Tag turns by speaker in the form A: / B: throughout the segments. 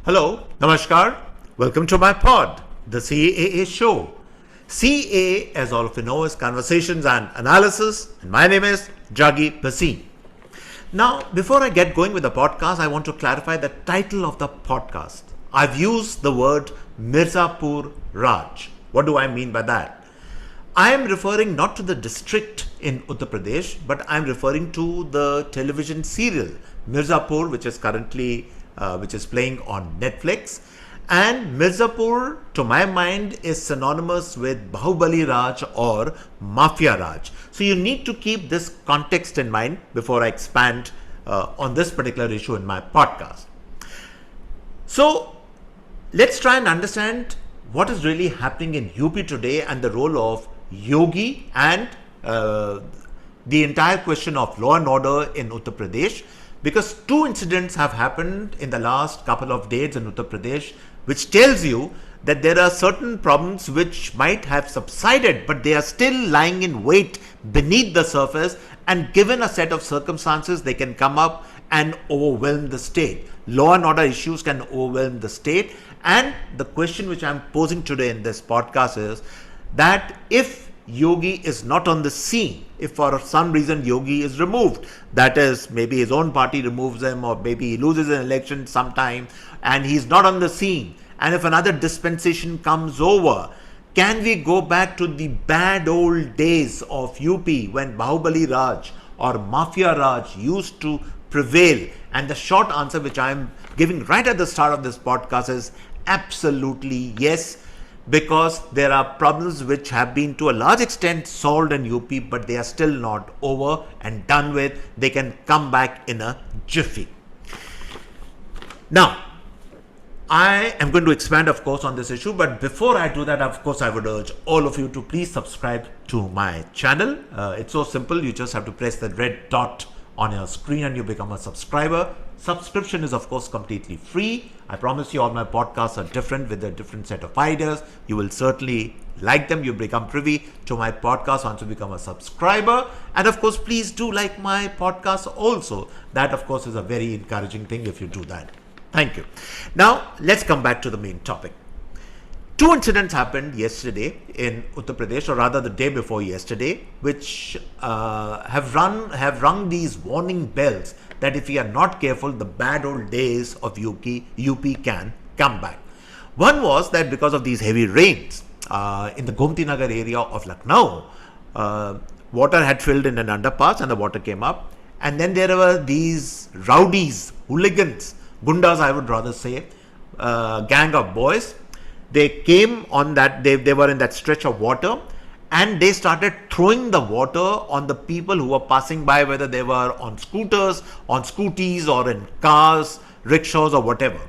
A: Hello, Namaskar. Welcome to my pod, the CAA Show. CAA, as all of you know, is Conversations and Analysis, and my name is Juggi Bhasin. Now, before I get going with the podcast, I want to clarify the title of the podcast. I've used the word Mirzapur Raj. What do I mean by that? I am referring not to the district in Uttar Pradesh, but I am referring to the television serial Mirzapur, which is currently playing on Netflix. And Mirzapur, to my mind, is synonymous with Bahubali Raj or Mafia Raj. So you need to keep this context in mind before I expand on this particular issue in my podcast. So let's try and understand what is really happening in UP today and the role of Yogi and the entire question of law and order in Uttar Pradesh, because two incidents have happened in the last couple of days in Uttar Pradesh, which tells you that there are certain problems which might have subsided, but they are still lying in wait beneath the surface, and given a set of circumstances, they can come up and overwhelm the state. Law and order issues can overwhelm the state. And the question which I'm posing today in this podcast is that if Yogi is not on the scene, if for some reason Yogi is removed, that is, maybe his own party removes him, or maybe he loses an election sometime and he's not on the scene, and if another dispensation comes over, can we go back to the bad old days of UP when Bahubali Raj or Mafia Raj used to prevail? And the short answer which I'm giving right at the start of this podcast is absolutely yes, because there are problems which have been to a large extent solved in UP, but they are still not over and done with. They can come back in a jiffy. Now, I am going to expand, of course, on this issue, but before I do that, of course, I would urge all of you to please subscribe to my channel. It's so simple. You just have to press the red dot on your screen and you become a subscriber. Subscription is, of course, completely free. I promise you all my podcasts are different with a different set of ideas. You will certainly like them. You become privy to my podcast once you become a subscriber. And of course, please do like my podcast also. That, of course, is a very encouraging thing if you do that. Thank you. Now, let's come back to the main topic. Two incidents happened yesterday in Uttar Pradesh, or rather the day before yesterday, which have rung these warning bells that if we are not careful, the bad old days of UP can come back. One was that because of these heavy rains in the Gomti Nagar area of Lucknow, water had filled in an underpass and the water came up. And then there were these rowdies, hooligans, gundas I would rather say, gang of boys. They came on that, they were in that stretch of water, and they started throwing the water on the people who were passing by, whether they were on scooters, on scooties, or in cars, rickshaws, or whatever.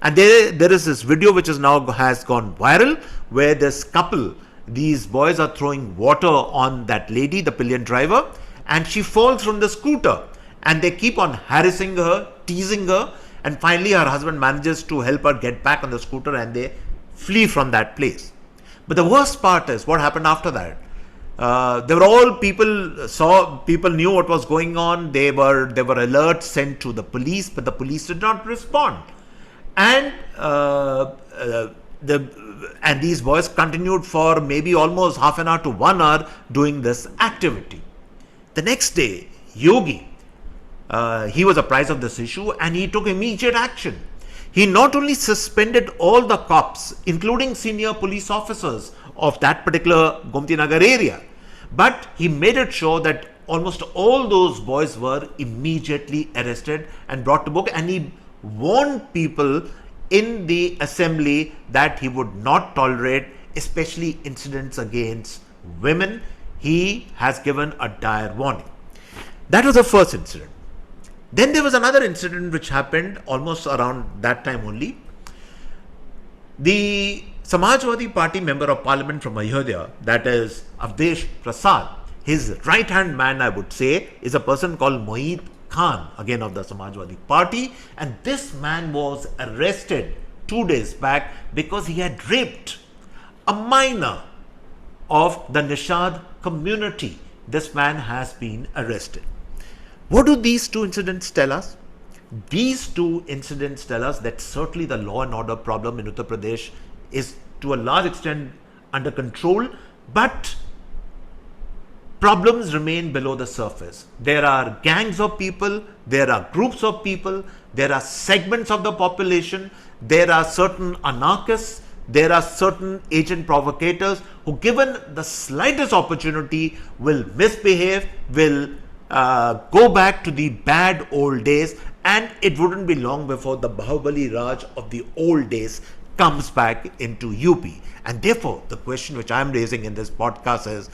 A: And there is this video which is now has gone viral, where this couple, these boys are throwing water on that lady, the pillion driver, and she falls from the scooter, and they keep on harassing her, teasing her, and finally her husband manages to help her get back on the scooter, and they flee from that place. But the worst part is what happened after that. They were all people knew what was going on. There were alerts sent to the police, but the police did not respond. And these boys continued for maybe almost half an hour to 1 hour doing this activity. The next day, Yogi, he was apprised of this issue and he took immediate action. He not only suspended all the cops, including senior police officers of that particular Gomti Nagar area, but he made it sure that almost all those boys were immediately arrested and brought to book, and he warned people in the assembly that he would not tolerate, especially incidents against women. He has given a dire warning. That was the first incident. Then there was another incident which happened almost around that time only. The Samajwadi Party member of parliament from Ayodhya, that is Avdesh Prasad, his right-hand man, I would say, is a person called Mohit Khan, again of the Samajwadi Party. And this man was arrested 2 days back because he had raped a minor of the Nishad community. This man has been arrested. What do these two incidents tell us? These two incidents tell us that certainly the law and order problem in Uttar Pradesh is to a large extent under control, but problems remain below the surface. There are gangs of people, there are groups of people, there are segments of the population, there are certain anarchists, there are certain agent provocators who, given the slightest opportunity, will misbehave, will go back to the bad old days, and it wouldn't be long before the Bahubali Raj of the old days comes back into UP. And therefore, the question which I'm raising in this podcast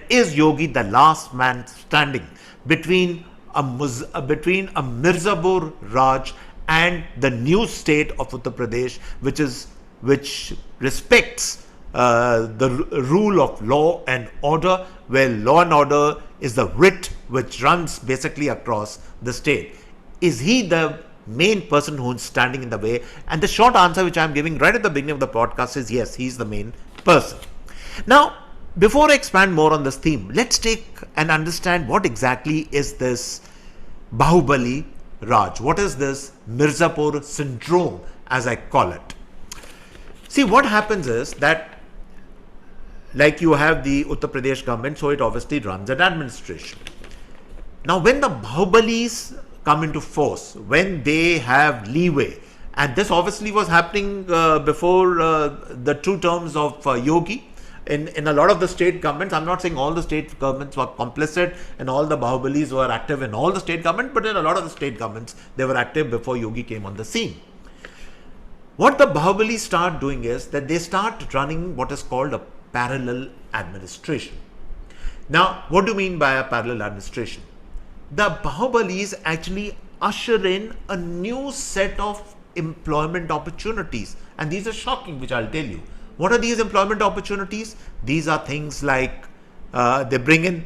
A: is Yogi the last man standing between a Mirzapur Raj and the new state of Uttar Pradesh, which respects the rule of law and order, where law and order is the writ which runs basically across the state? Is he the main person who's standing in the way? And the short answer which I'm giving right at the beginning of the podcast is yes, he's the main person. Now, before I expand more on this theme, let's take and understand what exactly is this Bahubali Raj. What is this Mirzapur syndrome, as I call it? See, what happens is that, like you have the Uttar Pradesh government, so it obviously runs an administration. Now, when the Bahubalis come into force, when they have leeway, and this obviously was happening before the 2 terms of Yogi, in a lot of the state governments. I'm not saying all the state governments were complicit and all the Bahubalis were active in all the state government, but in a lot of the state governments, they were active before Yogi came on the scene. What the Bahubalis start doing is that they start running what is called a parallel administration. Now, what do you mean by a parallel administration? The Bahubalis actually usher in a new set of employment opportunities, and these are shocking, which I'll tell you. What are these employment opportunities? These are things like they bring in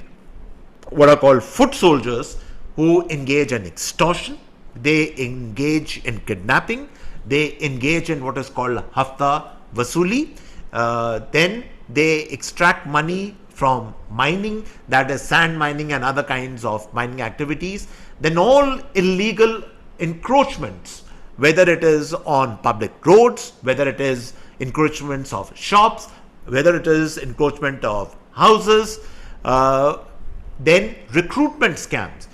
A: what are called foot soldiers who engage in extortion, they engage in kidnapping, they engage in what is called hafta vasuli, then they extract money from mining, that is sand mining and other kinds of mining activities, then all illegal encroachments, whether it is on public roads, whether it is encroachments of shops, whether it is encroachment of houses, then recruitment scams.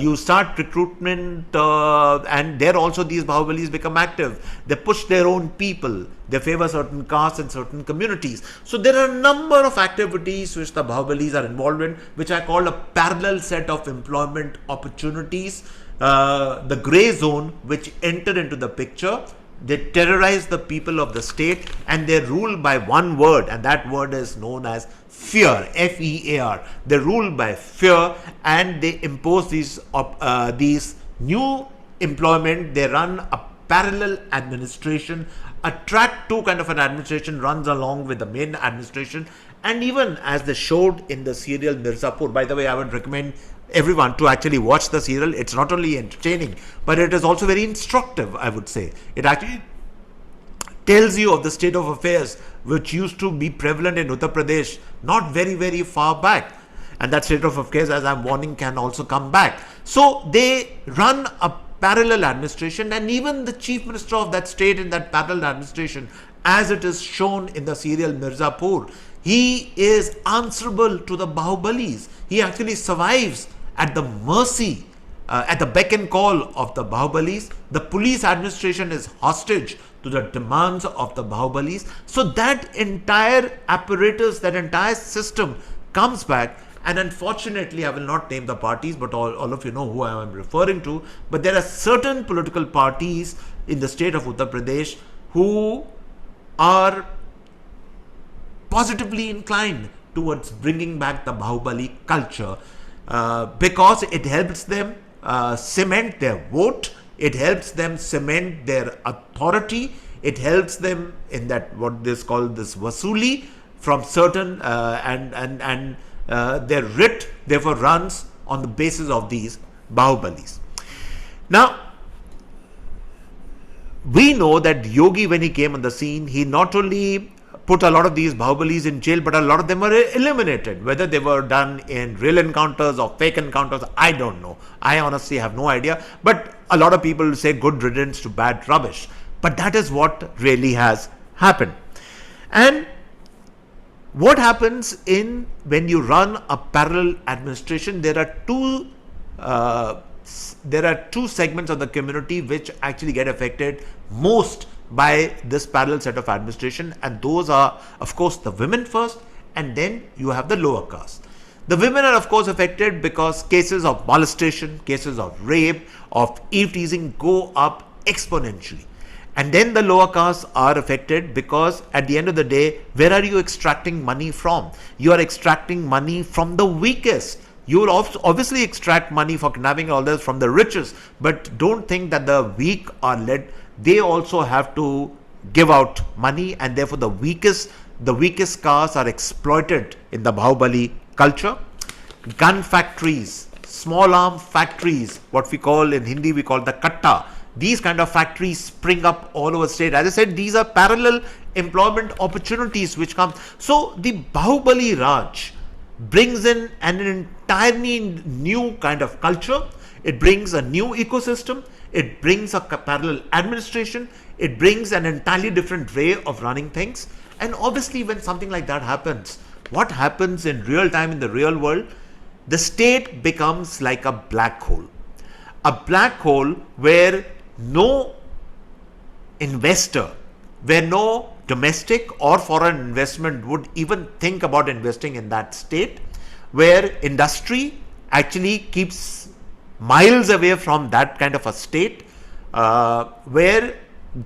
A: You start recruitment and there also these Bahubalis become active. They push their own people. They favor certain castes and certain communities. So there are a number of activities which the Bahubalis are involved in, which I call a parallel set of employment opportunities. The grey zone which enter into the picture. They terrorize the people of the state and they rule by one word, and that word is known as fear, F-E-A-R. They rule by fear and they impose these new employment. They run a parallel administration. A track 2 kind of an administration runs along with the main administration. And even as they showed in the serial Mirzapur, by the way, I would recommend everyone to actually watch the serial. It's not only entertaining, but it is also very instructive, I would say. It actually tells you of the state of affairs which used to be prevalent in Uttar Pradesh not very, very far back. And that state of affairs, as I'm warning, can also come back. So they run a parallel administration, and even the chief minister of that state in that parallel administration, as it is shown in the serial Mirzapur, he is answerable to the Bahubalis. He actually survives at the mercy, at the beck and call of the Bahubalis. The police administration is hostage to the demands of the Bahubalis. So that entire apparatus, that entire system comes back. And unfortunately, I will not name the parties, but all of you know who I am referring to. But there are certain political parties in the state of Uttar Pradesh who are positively inclined towards bringing back the Bahubali culture because it helps them cement their vote, it helps them cement their authority, it helps them in that what is called this vasuli from certain and their writ therefore runs on the basis of these Bahubalis. Now, we know that Yogi, when he came on the scene, he not only put a lot of these Bahubalis in jail, but a lot of them were eliminated. Whether they were done in real encounters or fake encounters, I don't know. I honestly have no idea. But a lot of people say good riddance to bad rubbish. But that is what really has happened. And what happens when you run a parallel administration? There are two segments of the community which actually get affected most by this parallel set of administration, and those are, of course, the women first, and then you have the lower caste. The women are, of course, affected because cases of molestation, cases of rape, of eve-teasing go up exponentially. And then the lower castes are affected because at the end of the day, where are you extracting money from? You are extracting money from the weakest. You will obviously extract money for kidnapping all this from the richest, but don't think that the weak are led. They also have to give out money, and therefore the weakest castes are exploited in the Bahubali culture. Gun factories, small arm factories, what we call in Hindi, we call the katta. These kind of factories spring up all over the state. As I said, these are parallel employment opportunities which come. So the Bahubali Raj brings in an entirely new kind of culture. It brings a new ecosystem. It brings a parallel administration. It brings an entirely different way of running things. And obviously, when something like that happens, what happens in real time in the real world? The state becomes like a black hole. A black hole where no investor, where no domestic or foreign investment would even think about investing in that state, where industry actually keeps miles away from that kind of a state, where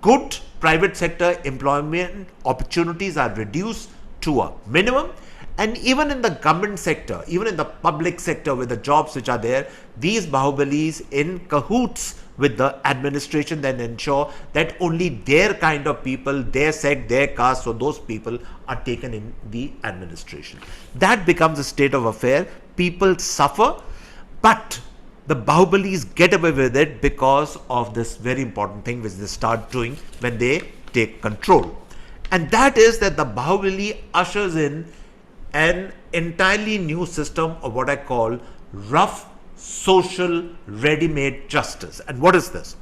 A: good private sector employment opportunities are reduced to a minimum. And even in the government sector, even in the public sector with the jobs which are there, these Bahubalis in cahoots with the administration then ensure that only their kind of people, their sect, their caste, so those people are taken in the administration. That becomes a state of affair. People suffer, but the Bahubalis get away with it because of this very important thing which they start doing when they take control. And that is that the Bahubali ushers in an entirely new system of what I call rough social ready-made justice. And what is this?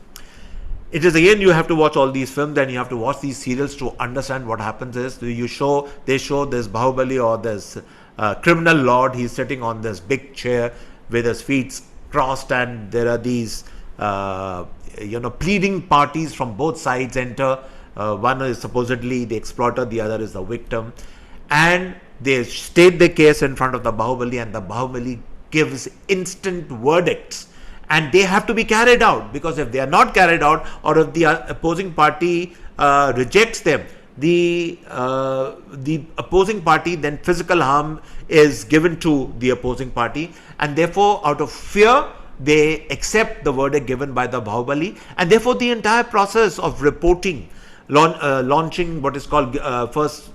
A: It is, again, you have to watch all these films and you have to watch these serials to understand what happens is they show this Bahubali or this criminal lord. He's sitting on this big chair with his feet crossed, and there are these pleading parties from both sides enter. One is supposedly the exploiter, the other is the victim, and they state the case in front of the Bahubali, and the Bahubali gives instant verdicts, and they have to be carried out, because if they are not carried out, or if the opposing party rejects them, the opposing party, then physical harm is given to the opposing party, and therefore out of fear they accept the verdict given by the Bahubali, and therefore the entire process of reporting, launching what is called first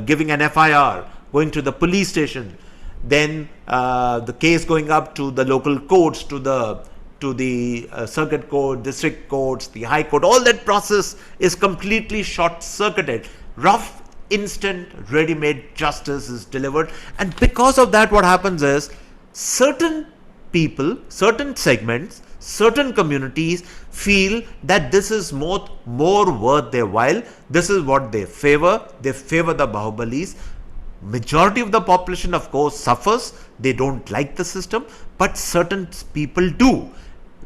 A: giving an FIR, going to the police station, then the case going up to the local courts, to the circuit court, district courts, the high court, all that process is completely short-circuited. Rough, instant, ready-made justice is delivered, and because of that, what happens is certain people, certain segments, certain communities feel that this is more worth their while. This is what they favor. They favor the Bahubalis. Majority of the population, of course, suffers. They don't like the system, but certain people do.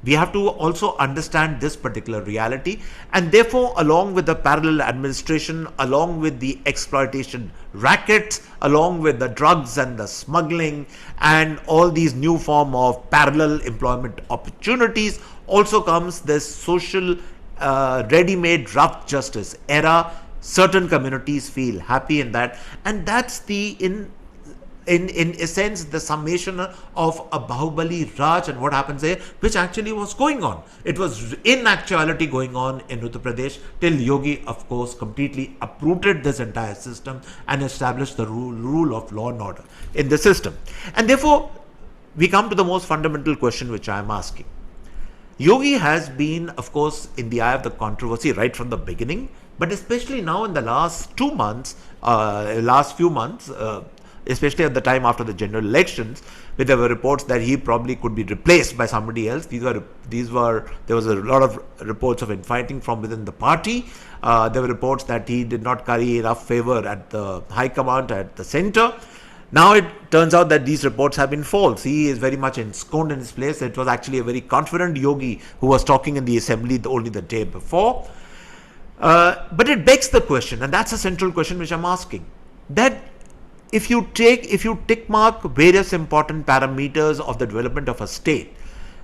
A: We have to also understand this particular reality, and therefore, along with the parallel administration, along with the exploitation rackets, along with the drugs and the smuggling and all these new form of parallel employment opportunities, also comes this social ready-made rough justice era. Certain communities feel happy in that, and that's the in a sense the summation of a Bahubali Raj and what happens there, which actually was going on. It was in actuality going on in Uttar Pradesh till Yogi, of course, completely uprooted this entire system and established the rule of law and order in the system. And therefore, we come to the most fundamental question which I am asking. Yogi has been, of course, in the eye of the controversy right from the beginning, But especially now in the last 2 months, last few months, especially at the time after the general elections, where there were reports that he probably could be replaced by somebody else. There was a lot of reports of infighting from within the party. There were reports that he did not carry enough favor at the high command, at the center. Now it turns out that these reports have been false. He is very much ensconced in his place. It was actually a very confident Yogi who was talking in the assembly only the day before. But it begs the question, and that's a central question which I'm asking, that if you tick mark various important parameters of the development of a state,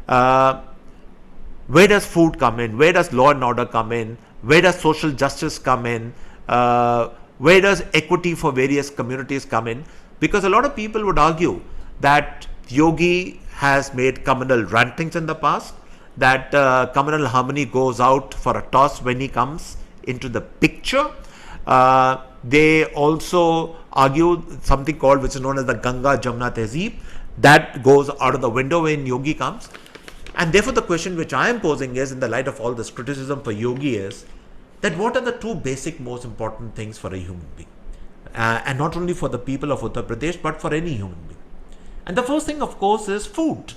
A: where does food come in? Where does law and order come in? Where does social justice come in? Where does equity for various communities come in? Because a lot of people would argue that Yogi has made communal rantings in the past, that communal harmony goes out for a toss when he comes into the picture. They also argue something called, which is known as the Ganga, Jamuna, tehzeeb, that goes out of the window when Yogi comes. And therefore the question which I am posing is, in the light of all this criticism for Yogi, is that what are the two basic most important things for a human being? And not only for the people of Uttar Pradesh, but for any human being. And the first thing, of course, is food.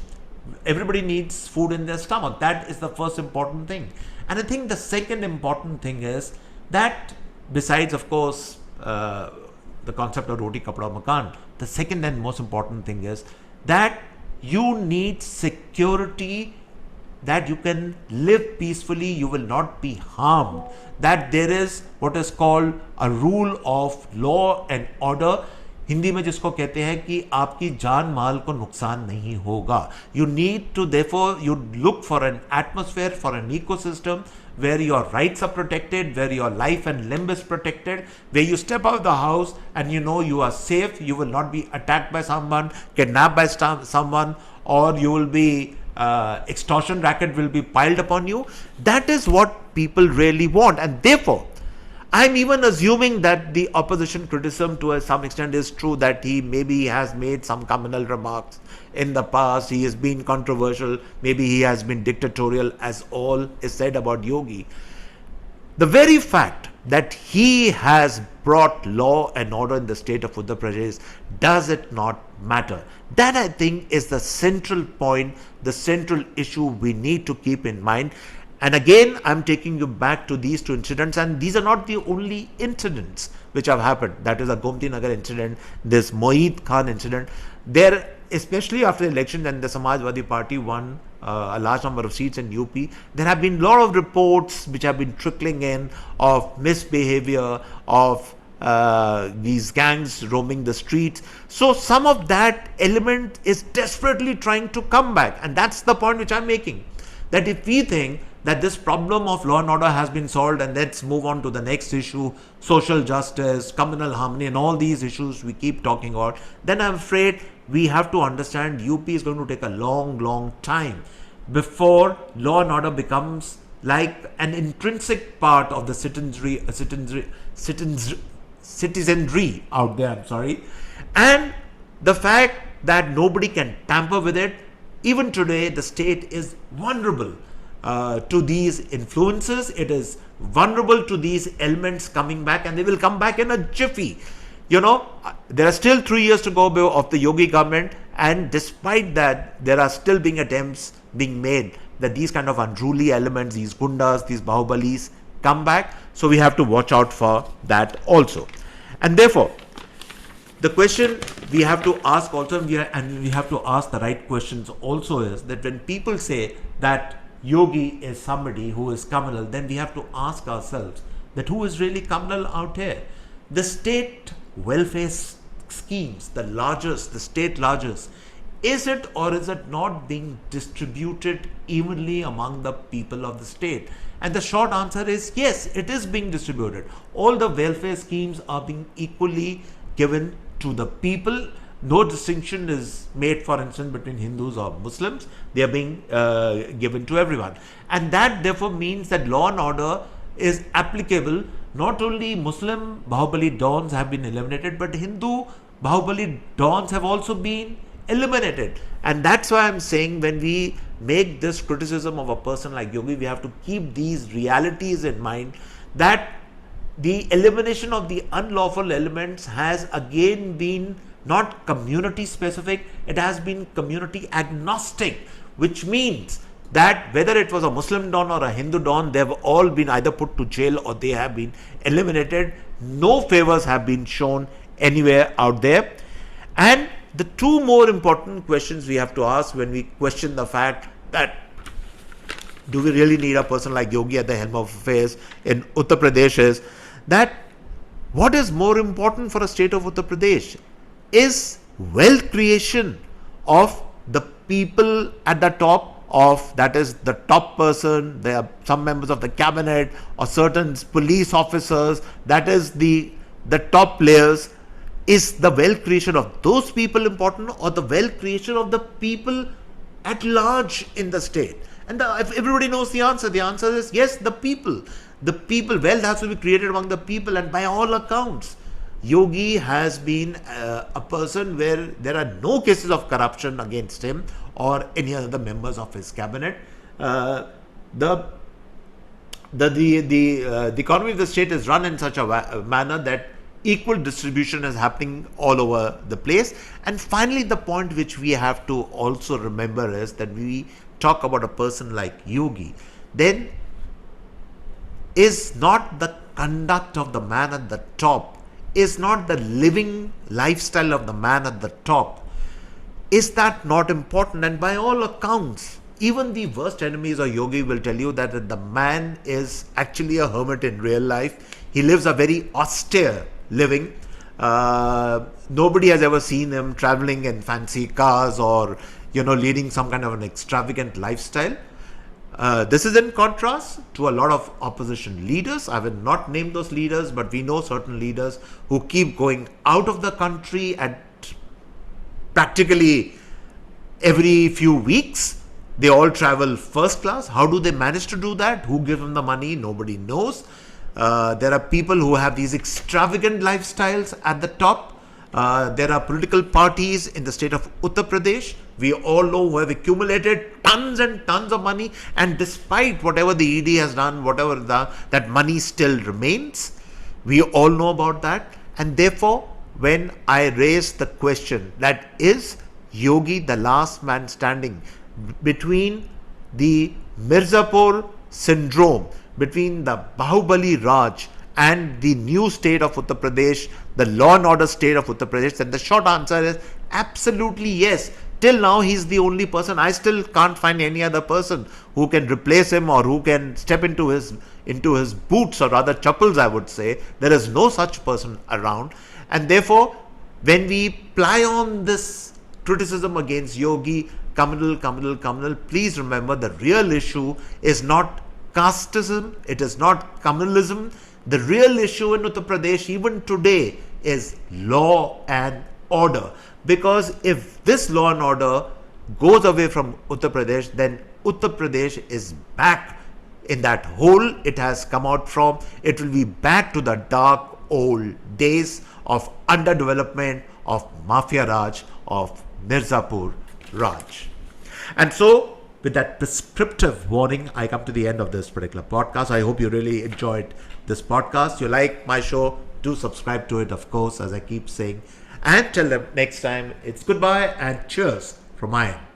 A: Everybody needs food in their stomach. That is the first important thing. And I think the second important thing is that, besides, of course, the concept of roti, kapda, makan, the second and most important thing is that you need security, that you can live peacefully, you will not be harmed, that there is what is called a rule of law and order. Hindi में जिसको कहते हैं कि आपकी जान माल को नुकसान नहीं होगा. You need to, therefore, you look for an atmosphere, for an ecosystem where your rights are protected, where your life and limb is protected, where you step out of the house and you know you are safe, you will not be attacked by someone, kidnapped by someone, or you will be extortion racket will be piled upon you. That is what people really want. And therefore, I'm even assuming that the opposition criticism to some extent is true, that he maybe has made some communal remarks in the past, he has been controversial, maybe he has been dictatorial, as all is said about Yogi. The very fact that he has brought law and order in the state of Uttar Pradesh, does it not matter? That, I think, is the central point, the central issue we need to keep in mind. And again, I'm taking you back to these two incidents, and these are not the only incidents which have happened. That is a Gomti Nagar incident, this Moeed Khan incident. There, especially after the election and the Samajwadi Party won a large number of seats in UP, there have been a lot of reports which have been trickling in of misbehavior, of these gangs roaming the streets. So some of that element is desperately trying to come back, and that's the point which I'm making. That if we think that this problem of law and order has been solved and let's move on to the next issue, social justice, communal harmony, and all these issues we keep talking about, then I'm afraid we have to understand UP is going to take a long time before law and order becomes like an intrinsic part of the citizenry out there, and the fact that nobody can tamper with it. Even today, the state is vulnerable to these influences. It is vulnerable to these elements coming back, and they will come back in a jiffy. You know, there are still 3 years to go of the Yogi government, and despite that, there are still being attempts being made that these kind of unruly elements, these gundas, these Bahubalis, come back. So we have to watch out for that also. And therefore, the question we have to ask also, and we have to ask the right questions also, is that when people say that Yogi is somebody who is communal, then we have to ask ourselves that who is really communal out here? The state welfare schemes, the state largest, is it or is it not being distributed evenly among the people of the state? And the short answer is yes, it is being distributed. All the welfare schemes are being equally given to the people. No distinction is made, for instance, between Hindus or Muslims. They are being given to everyone. And that therefore means that law and order is applicable. Not only Muslim Bahubali dons have been eliminated, but Hindu Bahubali dons have also been eliminated. And that's why I'm saying, when we make this criticism of a person like Yogi, we have to keep these realities in mind, that the elimination of the unlawful elements has again been not community specific, it has been community agnostic, which means that whether it was a Muslim Don or a Hindu Don, they have all been either put to jail or they have been eliminated. No favors have been shown anywhere out there. And the two more important questions we have to ask when we question the fact that do we really need a person like Yogi at the helm of affairs in Uttar Pradesh is that what is more important for a state of Uttar Pradesh is wealth creation of the people at the top of, that is the top person, there are some members of the cabinet or certain police officers, that is the top players. Is the wealth creation of those people important or the wealth creation of the people at large in the state? And if everybody knows the answer is yes, the people. The people, wealth has to be created among the people, and by all accounts, Yogi has been a person where there are no cases of corruption against him or any other members of his cabinet. The economy of the state is run in such a manner that equal distribution is happening all over the place. And finally, the point which we have to also remember is that we talk about a person like Yogi, then is not the conduct of the man at the top, is not the living lifestyle of the man at the top, is that not important? And by all accounts, even the worst enemies of Yogi will tell you that the man is actually a hermit in real life. He lives a very austere living. Nobody has ever seen him traveling in fancy cars or leading some kind of an extravagant lifestyle. This is in contrast to a lot of opposition leaders. I will not name those leaders, but we know certain leaders who keep going out of the country at practically every few weeks. They all travel first class. How do they manage to do that? Who gives them the money? Nobody knows. There are people who have these extravagant lifestyles at the top. There are political parties in the state of Uttar Pradesh, we all know, who have accumulated tons and tons of money, and despite whatever the ED has done, that money still remains. We all know about that. And therefore, when I raise the question that is Yogi the last man standing between the Mirzapur syndrome, between the Bahubali Raj and the new state of Uttar Pradesh, the law and order state of Uttar Pradesh, then the short answer is absolutely yes. Till now, he's the only person. I still can't find any other person who can replace him or who can step into his boots, or rather chappals, I would say. There is no such person around. And therefore, when we ply on this criticism against Yogi, communal, please remember the real issue is not casteism, it is not communalism. The real issue in Uttar Pradesh even today is law and order. Because if this law and order goes away from Uttar Pradesh, then Uttar Pradesh is back in that hole it has come out from. It will be back to the dark old days of underdevelopment, of Mafia Raj, of Mirzapur Raj. And so, with that prescriptive warning, I come to the end of this particular podcast. I hope you really enjoyed this podcast. You like my show, do subscribe to it, of course, as I keep saying. And till the next time, it's goodbye and cheers from my end.